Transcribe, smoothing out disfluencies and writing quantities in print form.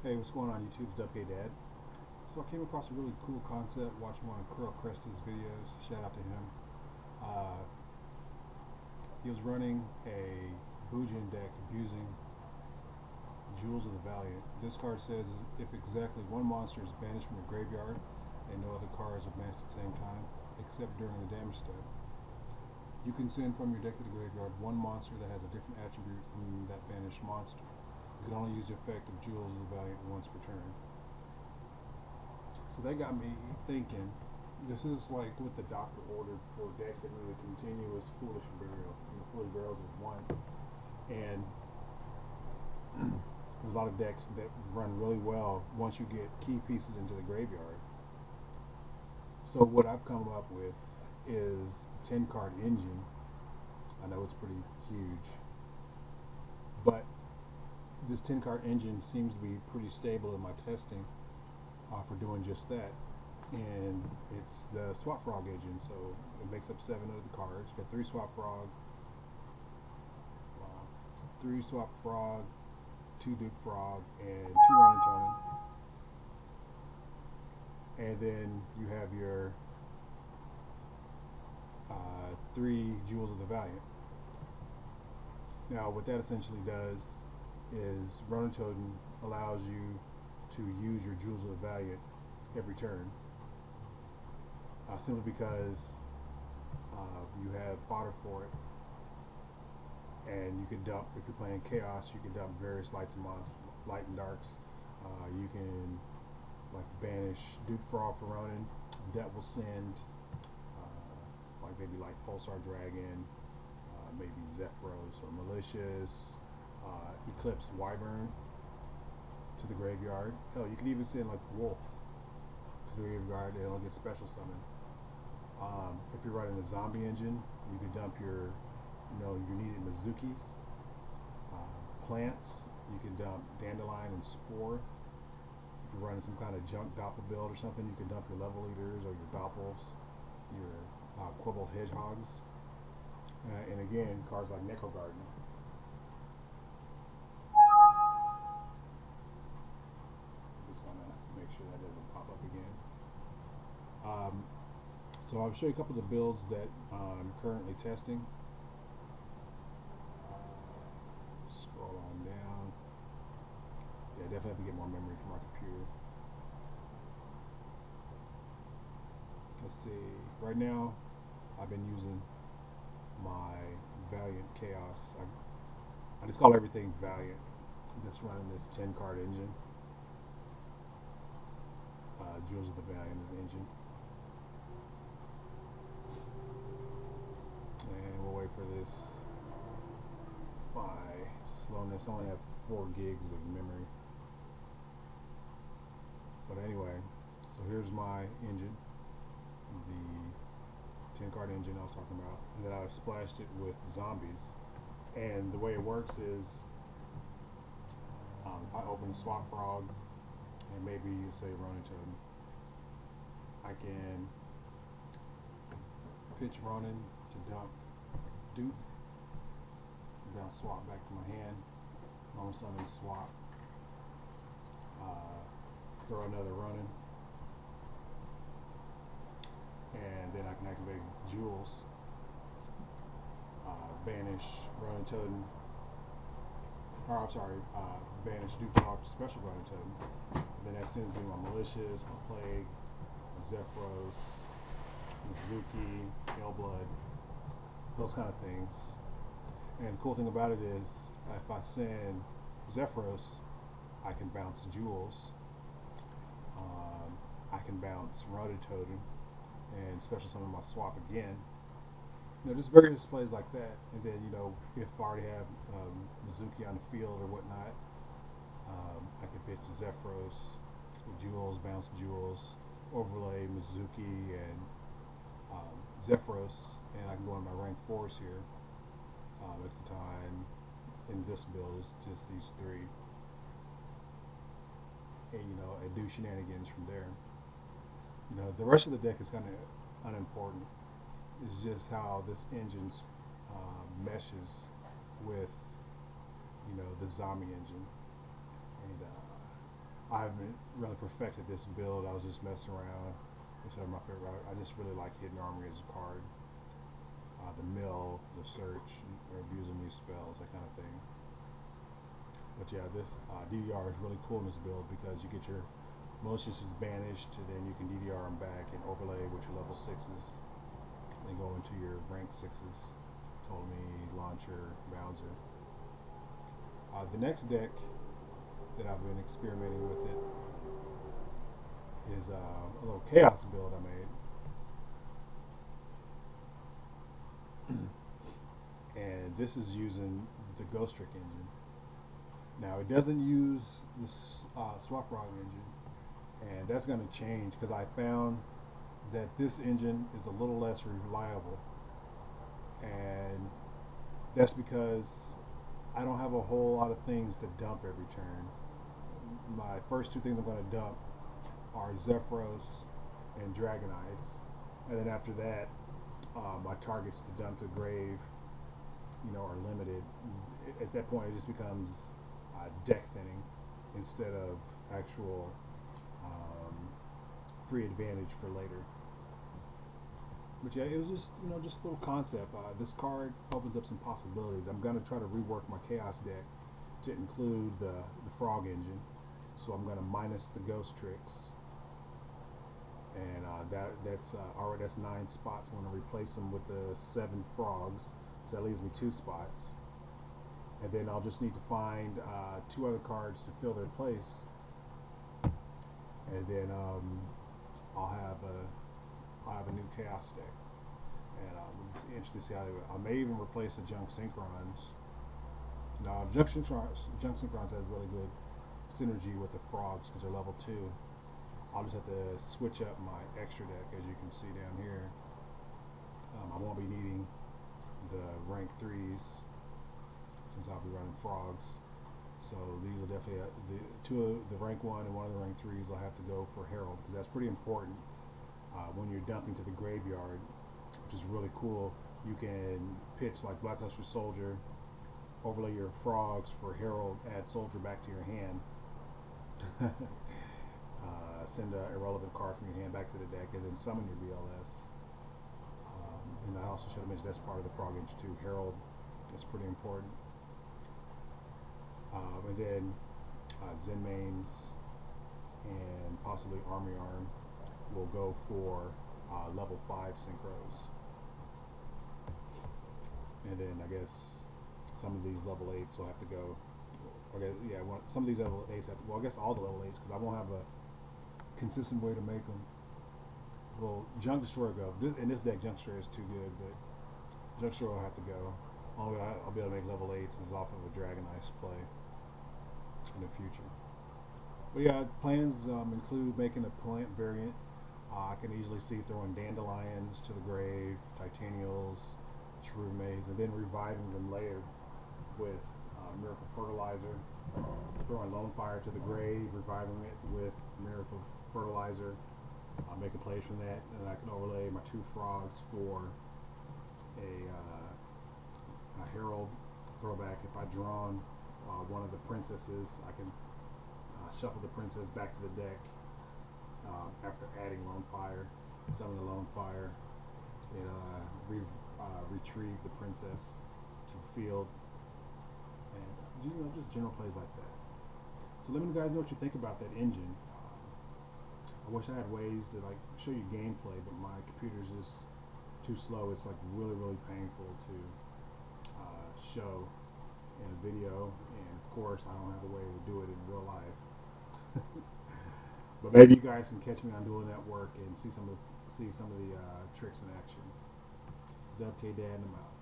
Hey, what's going on YouTube? It's DUBKDAD. So I came across a really cool concept watching one of Curl Cresta's videos. Shout out to him. Uh, he was running a Bujin deck using Jewels of the Valiant. This card says if exactly one monster is banished from your graveyard and no other cards are banished at the same time, except during the damage step, you can send from your deck to the graveyard one monster that has a different attribute from that banished monster. You can only use the effect of Jewels of the Valiant once per turn. So that got me thinking. This is like what the doctor ordered for decks that need a continuous foolish burial. And foolish burials is one. And there's a lot of decks that run really well once you get key pieces into the graveyard. So what I've come up with is a 10 card engine. I know it's pretty huge, but this 10 card engine seems to be pretty stable in my testing for doing just that. And it's the Swap Frog engine, so it makes up 7 of the cards. You got 3 Swap Frog, 2 Duke Frog, and 2 Ronin Tonin. And then you have your 3 Jewels of the Valiant. Now, what that essentially does is Ronin Tonin allows you to use your Jewels of the Valiant every turn, simply because you have fodder for it, and you can dump, if you're playing Chaos, you can dump various light and darks. You can like banish Duke Frog for Ronin. That will send like maybe like Pulsar Dragon, maybe Zephyros or Malicious, Eclipse Wyvern to the graveyard. Hell, you can even send like Wolf to the graveyard and it'll get special summoned. If you're running a zombie engine, you can dump your, your needed Mizukis, plants. You can dump Dandelion and Spore. If you're running some kind of junk Doppel build or something, you can dump your level leaders or your Doppels, your Quibble Hedgehogs, and again, cards like Necro Garden. I'm just gonna make sure that doesn't pop up again. So I'll show you a couple of the builds that I'm currently testing. Scroll on down. Yeah, definitely have to get more memory for my computer. Let's see. Right now, I've been using my Valiant Chaos. I just call everything Valiant that's running this 10 card engine. Jewels of the Valiant is the engine. And we'll wait for this. My slowness, I only have 4 gigs of memory. But anyway, so here's my engine, the 10 card engine I was talking about. And then I've splashed it with zombies. And the way it works is if I open Swap Frog and maybe say Ronin Totem, I can pitch Ronin to dump Duke, bounce Swap back to my hand, Ronin Summon Swap, throw another Ronin, and then I can activate Jewels, banish Ronin Totem, or I'm sorry, banish Duke Frog to special Ronin Totem. Then that sends me my Malicious, my Plague, my Zephyros, Mizuki, Hellblood, those kind of things. And the cool thing about it is, if I send Zephyros, I can bounce Jewels, I can bounce Ronin Totem, and special summon my Swap again. Just various plays like that. And then, if I already have Mizuki on the field or whatnot, I can pitch Zephyros with Jewels, bounce Jewels, overlay Mizuki and Zephyros, and I can go on my rank 4s here. At the time, in this build, is just these 3. And, I do shenanigans from there. The rest of the deck is kind of unimportant. It's just how this engine meshes with, the zombie engine. And I haven't really perfected this build. I was just messing around. It's one of my favorite. I just really like Hidden Armory as a card. The mill, the search, or abusing new spells, that kind of thing. But yeah, this DDR is really cool in this build because you get your malicious banished, and then you can DDR them back and overlay with your level 6s. Then go into your rank 6s. Ptolemy, Launcher, Bowser. The next deck that I've been experimenting with it is a little chaos build I made. And this is using the Ghostrick engine. Now it doesn't use the Swap Frog engine, and that's going to change because I found that this engine is a little less reliable, and that's because I don't have a whole lot of things to dump every turn. My first two things I'm going to dump are Zephyros and Dragon Ice, and then after that my targets to dump to grave, are limited. At that point, it just becomes deck thinning instead of actual free advantage for later. But yeah, it was just just a little concept. This card opens up some possibilities. I'm gonna try to rework my Chaos deck to include the Frog engine. So I'm gonna minus the Ghostricks, and that's 9 spots. I'm gonna replace them with the 7 frogs. So that leaves me 2 spots, and then I'll just need to find 2 other cards to fill their place, and then I'll have a new Chaos deck, and I'm interested to see how they go. I may even replace the Junk Synchrons. Now, Junk Synchrons has really good synergy with the frogs because they're level 2. I'll just have to switch up my extra deck, as you can see down here. I won't be needing the rank 3s since I'll be running frogs. So these will definitely the rank 1 and one of the rank 3s will have to go for Herald, because that's pretty important. When you're dumping to the graveyard, which is really cool, you can pitch like Blackluster Soldier, overlay your frogs for Herald, add Soldier back to your hand, send an irrelevant card from your hand back to the deck, and then summon your BLS. And I also should have mentioned that's part of the Frog engine too. Herald, that's pretty important. And then Zen Mains and possibly Army Arm will go for level 5 synchros. And then I guess some of these level 8s will have to go. Okay, yeah, some of these level 8s have to. Well, I guess all the level 8s, because I won't have a consistent way to make them. Well, Junk Destroyer go. In this deck, Junk Destroyer is too good, but Junk Destroyer will have to go. Only I'll be able to make level 8s is off of a Dragon Ice play in the future. But yeah, plans include making a plant variant. I can easily see throwing Dandelions to the grave, Titanials, True Maze, and then reviving them later with Miracle Fertilizer. Throwing Lone Fire to the grave, reviving it with Miracle Fertilizer. Making plays from that, and I can overlay my 2 frogs for a Herald throwback. If I drawn one of the princesses, I can shuffle the princess back to the deck after adding Lone Fire, summon the Lone Fire, and retrieve the princess to the field, and just general plays like that. So let me guys know what you think about that engine. I wish I had ways to show you gameplay, but my computer's just too slow. It's really painful to show in a video, and of course I don't have a way to do it in real life. But maybe you guys can catch me on Dueling Network and see some of the tricks in action. It's DUBKDAD, and I'm out.